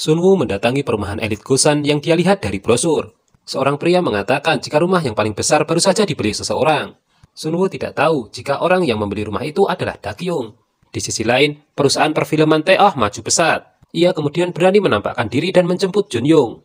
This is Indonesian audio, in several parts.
Sunwoo mendatangi perumahan elit Gosan yang dia lihat dari brosur. Seorang pria mengatakan jika rumah yang paling besar baru saja dibeli seseorang. Sunwoo tidak tahu jika orang yang membeli rumah itu adalah Dakyung. Di sisi lain, perusahaan perfilman Taeoh maju pesat. Ia kemudian berani menampakkan diri dan menjemput Junyong.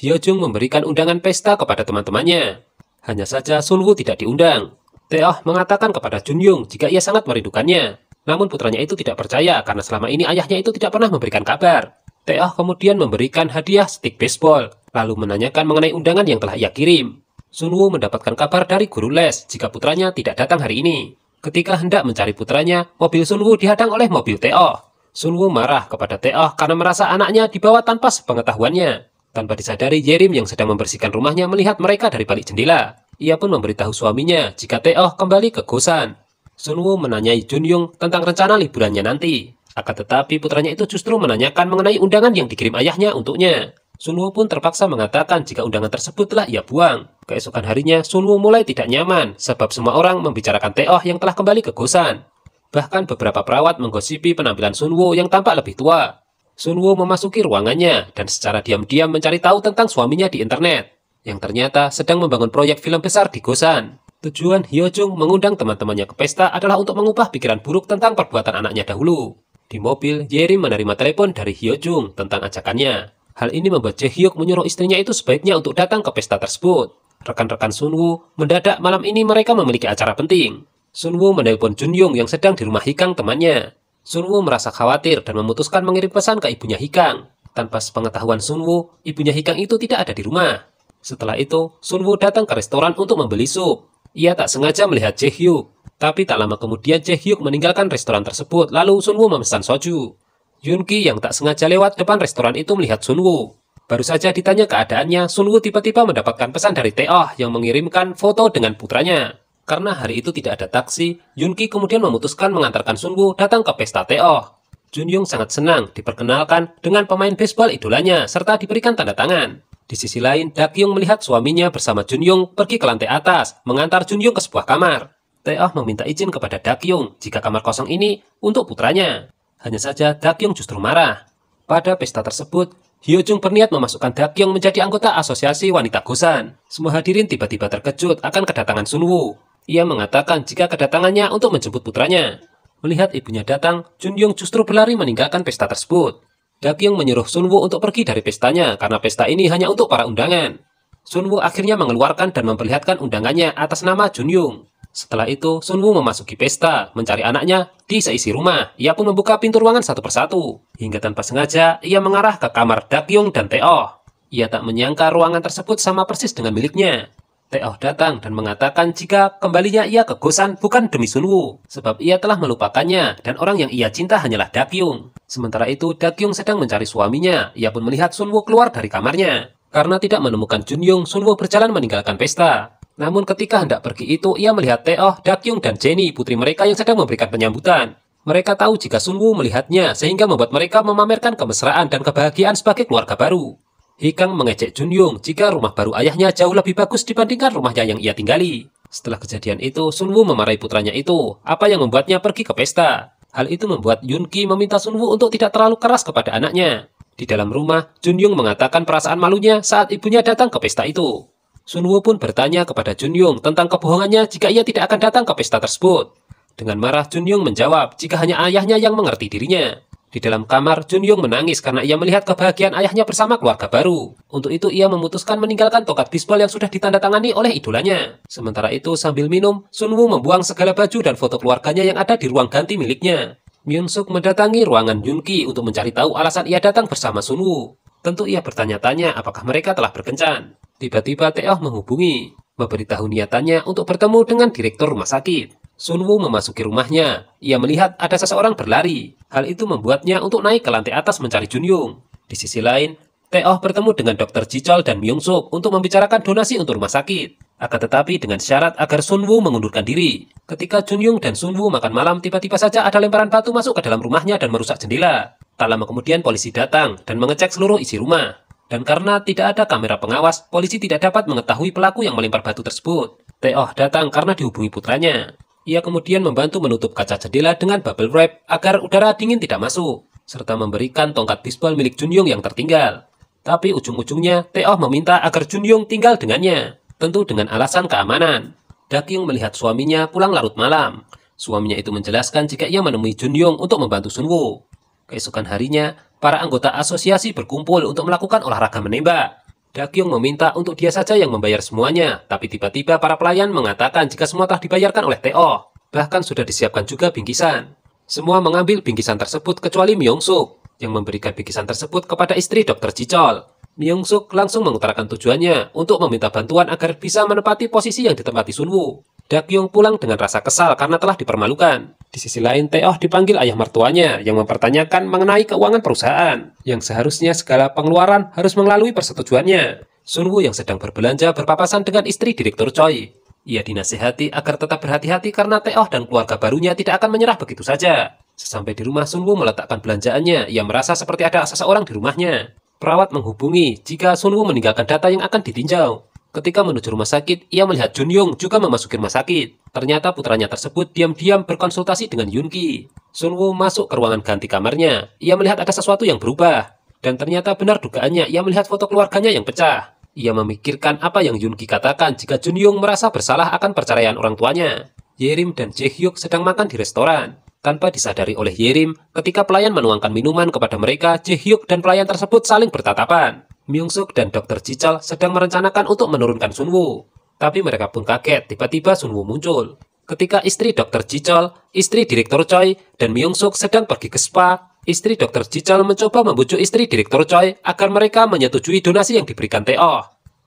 Hyojung memberikan undangan pesta kepada teman-temannya. Hanya saja Sunwoo tidak diundang. Taeoh mengatakan kepada Junyong jika ia sangat merindukannya. Namun putranya itu tidak percaya karena selama ini ayahnya itu tidak pernah memberikan kabar. Taeoh kemudian memberikan hadiah stik baseball, lalu menanyakan mengenai undangan yang telah ia kirim. Sunwoo mendapatkan kabar dari guru les jika putranya tidak datang hari ini. Ketika hendak mencari putranya, mobil Sunwoo dihadang oleh mobil Taeoh. Sunwoo marah kepada Taeoh karena merasa anaknya dibawa tanpa sepengetahuannya. Tanpa disadari, Yerim yang sedang membersihkan rumahnya melihat mereka dari balik jendela. Ia pun memberitahu suaminya jika Taeoh kembali ke Gosan. Sunwoo menanyai Junyong tentang rencana liburannya nanti. Akan tetapi putranya itu justru menanyakan mengenai undangan yang dikirim ayahnya untuknya. Sunwoo pun terpaksa mengatakan jika undangan tersebut telah ia buang. Keesokan harinya, Sunwoo mulai tidak nyaman sebab semua orang membicarakan Taeoh yang telah kembali ke Gosan. Bahkan beberapa perawat menggosipi penampilan Sunwoo yang tampak lebih tua. Sunwoo memasuki ruangannya dan secara diam-diam mencari tahu tentang suaminya di internet, yang ternyata sedang membangun proyek film besar di Gosan. Tujuan Hyojung mengundang teman-temannya ke pesta adalah untuk mengubah pikiran buruk tentang perbuatan anaknya dahulu. Di mobil, Yerim menerima telepon dari Hyojung tentang ajakannya. Hal ini membuat Jae-hyuk menyuruh istrinya itu sebaiknya untuk datang ke pesta tersebut. Rekan-rekan Sunwoo mendadak malam ini mereka memiliki acara penting. Sunwoo menelpon Junyong yang sedang di rumah Hikang temannya. Sunwoo merasa khawatir dan memutuskan mengirim pesan ke ibunya Hikang. Tanpa sepengetahuan Sunwoo, ibunya Hikang itu tidak ada di rumah. Setelah itu, Sunwoo datang ke restoran untuk membeli sup. Ia tak sengaja melihat Jae-hyuk. Tapi tak lama kemudian Jae-hyuk meninggalkan restoran tersebut, lalu Sunwoo memesan soju. Yunki yang tak sengaja lewat depan restoran itu melihat Sunwoo. Baru saja ditanya keadaannya, Sunwoo tiba-tiba mendapatkan pesan dari Taeoh yang mengirimkan foto dengan putranya. Karena hari itu tidak ada taksi, Yunki kemudian memutuskan mengantarkan Sunwoo datang ke pesta Taeoh. Junyong sangat senang diperkenalkan dengan pemain baseball idolanya serta diberikan tanda tangan. Di sisi lain, Dakyung melihat suaminya bersama Junyong pergi ke lantai atas, mengantar Junyong ke sebuah kamar. Taeoh meminta izin kepada Dakyung jika kamar kosong ini untuk putranya. Hanya saja Dakyung justru marah. Pada pesta tersebut, Hyojung berniat memasukkan Dakyung menjadi anggota asosiasi wanita Gosan. Semua hadirin tiba-tiba terkejut akan kedatangan Sunwoo. Ia mengatakan jika kedatangannya untuk menjemput putranya. Melihat ibunya datang, Junyong justru berlari meninggalkan pesta tersebut. Dakyung menyuruh Sunwoo untuk pergi dari pestanya karena pesta ini hanya untuk para undangan. Sunwoo akhirnya mengeluarkan dan memperlihatkan undangannya atas nama Junyong. Setelah itu, Sunwoo memasuki pesta, mencari anaknya di seisi rumah. Ia pun membuka pintu ruangan satu persatu. Hingga tanpa sengaja, ia mengarah ke kamar Dakyung dan Taeoh. Ia tak menyangka ruangan tersebut sama persis dengan miliknya. Taeoh datang dan mengatakan jika kembalinya ia ke Gosan bukan demi Sunwoo, sebab ia telah melupakannya dan orang yang ia cinta hanyalah Dakyung. Sementara itu, Dakyung sedang mencari suaminya. Ia pun melihat Sunwoo keluar dari kamarnya. Karena tidak menemukan Junyong, Sunwoo berjalan meninggalkan pesta. Namun ketika hendak pergi itu, ia melihat Taeoh, Dakyung, dan Jenny, putri mereka yang sedang memberikan penyambutan. Mereka tahu jika Sunwoo melihatnya, sehingga membuat mereka memamerkan kemesraan dan kebahagiaan sebagai keluarga baru. Hikang mengejek Junyong jika rumah baru ayahnya jauh lebih bagus dibandingkan rumahnya yang ia tinggali. Setelah kejadian itu, Sunwoo memarahi putranya itu, apa yang membuatnya pergi ke pesta. Hal itu membuat Yunki meminta Sunwoo untuk tidak terlalu keras kepada anaknya. Di dalam rumah, Junyong mengatakan perasaan malunya saat ibunya datang ke pesta itu. Sunwoo pun bertanya kepada Junyong tentang kebohongannya jika ia tidak akan datang ke pesta tersebut. Dengan marah, Junyong menjawab jika hanya ayahnya yang mengerti dirinya. Di dalam kamar, Junyong menangis karena ia melihat kebahagiaan ayahnya bersama keluarga baru. Untuk itu, ia memutuskan meninggalkan tongkat bisbol yang sudah ditandatangani oleh idolanya. Sementara itu, sambil minum, Sunwoo membuang segala baju dan foto keluarganya yang ada di ruang ganti miliknya. Myung-suk mendatangi ruangan Yunki untuk mencari tahu alasan ia datang bersama Sunwoo. Tentu ia bertanya-tanya apakah mereka telah berkencan. Tiba-tiba Taeoh menghubungi, memberitahu niatannya untuk bertemu dengan direktur rumah sakit. Sunwoo memasuki rumahnya. Ia melihat ada seseorang berlari. Hal itu membuatnya untuk naik ke lantai atas mencari Junyong. Di sisi lain, Taeoh bertemu dengan Dr. Jichol dan Myung-suk untuk membicarakan donasi untuk rumah sakit. Akan tetapi dengan syarat agar Sunwoo mengundurkan diri. Ketika Junyong dan Sunwoo makan malam, tiba-tiba saja ada lemparan batu masuk ke dalam rumahnya dan merusak jendela. Tak lama kemudian polisi datang dan mengecek seluruh isi rumah. Dan karena tidak ada kamera pengawas, polisi tidak dapat mengetahui pelaku yang melempar batu tersebut. Taeoh datang karena dihubungi putranya. Ia kemudian membantu menutup kaca jendela dengan bubble wrap agar udara dingin tidak masuk. serta memberikan tongkat bisbol milik Junyong yang tertinggal. Tapi ujung-ujungnya, Tae-oh meminta agar Junyong tinggal dengannya, tentu dengan alasan keamanan. Dakyung melihat suaminya pulang larut malam. Suaminya itu menjelaskan jika ia menemui Junyong untuk membantu Sunwoo. Keesokan harinya, para anggota asosiasi berkumpul untuk melakukan olahraga menembak. Dakyung meminta untuk dia saja yang membayar semuanya, tapi tiba-tiba para pelayan mengatakan jika semua telah dibayarkan oleh Tae-oh. Bahkan sudah disiapkan juga bingkisan. Semua mengambil bingkisan tersebut kecuali Myung-suk, yang memberikan bingkisan tersebut kepada istri Dr. Jichol. Myung-suk langsung mengutarakan tujuannya untuk meminta bantuan agar bisa menempati posisi yang ditempati Sunwoo. Dakyung pulang dengan rasa kesal karena telah dipermalukan. Di sisi lain, Tae-oh dipanggil ayah mertuanya yang mempertanyakan mengenai keuangan perusahaan, yang seharusnya segala pengeluaran harus melalui persetujuannya. Sunwoo yang sedang berbelanja berpapasan dengan istri Direktur Choi. Ia dinasihati agar tetap berhati-hati karena Tae-oh dan keluarga barunya tidak akan menyerah begitu saja. Sesampai di rumah, Sunwoo meletakkan belanjaannya. Ia merasa seperti ada seseorang di rumahnya. Perawat menghubungi jika Sunwoo meninggalkan data yang akan ditinjau. Ketika menuju rumah sakit, ia melihat Junyong juga memasuki rumah sakit. Ternyata putranya tersebut diam-diam berkonsultasi dengan Yoon-ki. Sunwoo masuk ke ruangan ganti kamarnya. Ia melihat ada sesuatu yang berubah. Dan ternyata benar dugaannya, ia melihat foto keluarganya yang pecah. Ia memikirkan apa yang Yoon-ki katakan jika Junyong merasa bersalah akan perceraian orang tuanya. Yerim dan Jae-hyuk sedang makan di restoran. Tanpa disadari oleh Yerim, ketika pelayan menuangkan minuman kepada mereka, Jae-hyuk dan pelayan tersebut saling bertatapan. Myung-suk dan Dr. Jichol sedang merencanakan untuk menurunkan Sunwoo. Tapi mereka pun kaget, tiba-tiba Sunwoo muncul. Ketika istri Dr. Jichol, istri Direktur Choi, dan Myung-suk sedang pergi ke spa, istri Dr. Jichol mencoba membujuk istri Direktur Choi agar mereka menyetujui donasi yang diberikan Tae-oh.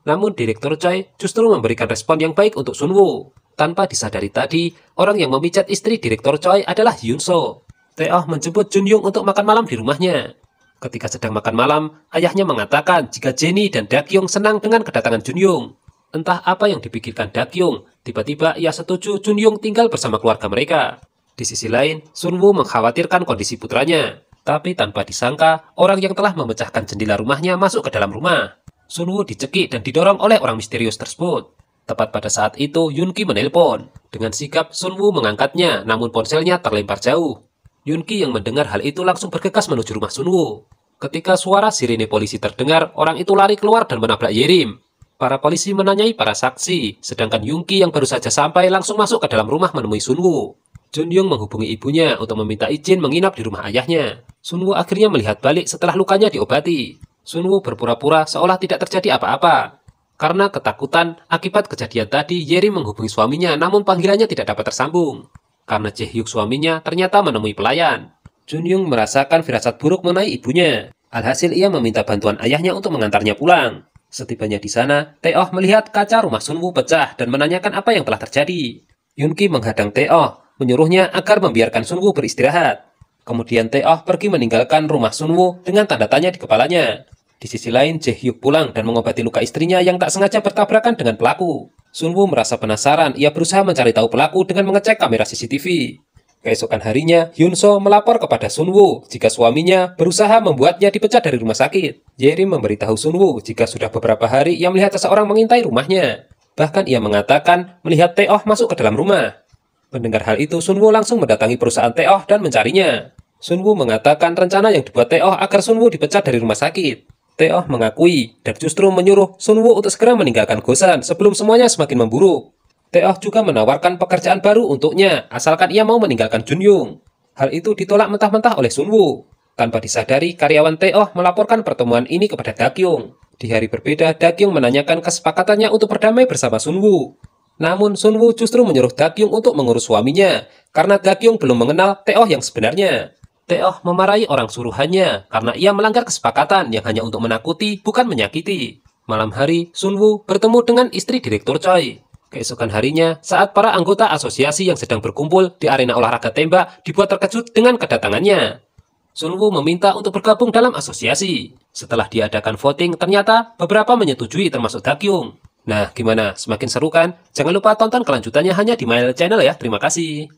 Namun Direktur Choi justru memberikan respon yang baik untuk Sunwoo. Tanpa disadari tadi, orang yang memijat istri Direktur Choi adalah Hyun-so. Tae-oh menjemput Junyong untuk makan malam di rumahnya. Ketika sedang makan malam, ayahnya mengatakan jika Jennie dan Dakyung senang dengan kedatangan Junyong. Entah apa yang dipikirkan Dakyung, tiba-tiba ia setuju Junyong tinggal bersama keluarga mereka. Di sisi lain, Sunwoo mengkhawatirkan kondisi putranya. Tapi tanpa disangka, orang yang telah memecahkan jendela rumahnya masuk ke dalam rumah. Sunwoo dicekik dan didorong oleh orang misterius tersebut. Tepat pada saat itu, Yoon-ki menelpon. Dengan sigap, Sunwoo mengangkatnya, namun ponselnya terlempar jauh. Yoon-ki yang mendengar hal itu langsung bergegas menuju rumah Sunwoo. Ketika suara sirine polisi terdengar, orang itu lari keluar dan menabrak Yerim. Para polisi menanyai para saksi, sedangkan Yoon-ki yang baru saja sampai langsung masuk ke dalam rumah menemui Sunwoo. Junyong menghubungi ibunya untuk meminta izin menginap di rumah ayahnya. Sunwoo akhirnya melihat balik setelah lukanya diobati. Sunwoo berpura-pura seolah tidak terjadi apa-apa. Karena ketakutan akibat kejadian tadi, Yerim menghubungi suaminya namun panggilannya tidak dapat tersambung. Karena Jae-hyuk suaminya ternyata menemui pelayan. Junyong merasakan firasat buruk mengenai ibunya. Alhasil ia meminta bantuan ayahnya untuk mengantarnya pulang. Setibanya di sana, Tae-oh melihat kaca rumah Sunwoo pecah dan menanyakan apa yang telah terjadi. Yoon-ki menghadang Tae-oh, menyuruhnya agar membiarkan Sunwoo beristirahat. Kemudian Tae-oh pergi meninggalkan rumah Sunwoo dengan tanda tanya di kepalanya. Di sisi lain, Jae-hyuk pulang dan mengobati luka istrinya yang tak sengaja bertabrakan dengan pelaku. Sunwoo merasa penasaran, ia berusaha mencari tahu pelaku dengan mengecek kamera CCTV. Keesokan harinya, Hyun-so melapor kepada Sunwoo jika suaminya berusaha membuatnya dipecat dari rumah sakit. Yerim memberitahu Sunwoo jika sudah beberapa hari ia melihat seseorang mengintai rumahnya. Bahkan ia mengatakan melihat Tae-oh masuk ke dalam rumah. Mendengar hal itu, Sunwoo langsung mendatangi perusahaan Tae-oh dan mencarinya. Sunwoo mengatakan rencana yang dibuat Tae-oh agar Sunwoo dipecat dari rumah sakit. Tae-oh mengakui dan justru menyuruh Sunwoo untuk segera meninggalkan Gosan sebelum semuanya semakin memburuk. Tae-oh juga menawarkan pekerjaan baru untuknya asalkan ia mau meninggalkan Junyong. Hal itu ditolak mentah-mentah oleh Sunwoo. Tanpa disadari, karyawan Tae-oh melaporkan pertemuan ini kepada Dakyung. Di hari berbeda, Dakyung menanyakan kesepakatannya untuk berdamai bersama Sunwoo. Namun Sunwoo justru menyuruh Dakyung untuk mengurus suaminya karena Dakyung belum mengenal Tae-oh yang sebenarnya. Tae-oh memarahi orang suruhannya karena ia melanggar kesepakatan yang hanya untuk menakuti, bukan menyakiti. Malam hari, Sunwoo bertemu dengan istri Direktur Choi. Keesokan harinya, saat para anggota asosiasi yang sedang berkumpul di arena olahraga tembak dibuat terkejut dengan kedatangannya. Sunwoo meminta untuk bergabung dalam asosiasi. Setelah diadakan voting, ternyata beberapa menyetujui termasuk Dakyung. Nah, gimana? Semakin seru kan? Jangan lupa tonton kelanjutannya hanya di Mail Channel ya. Terima kasih.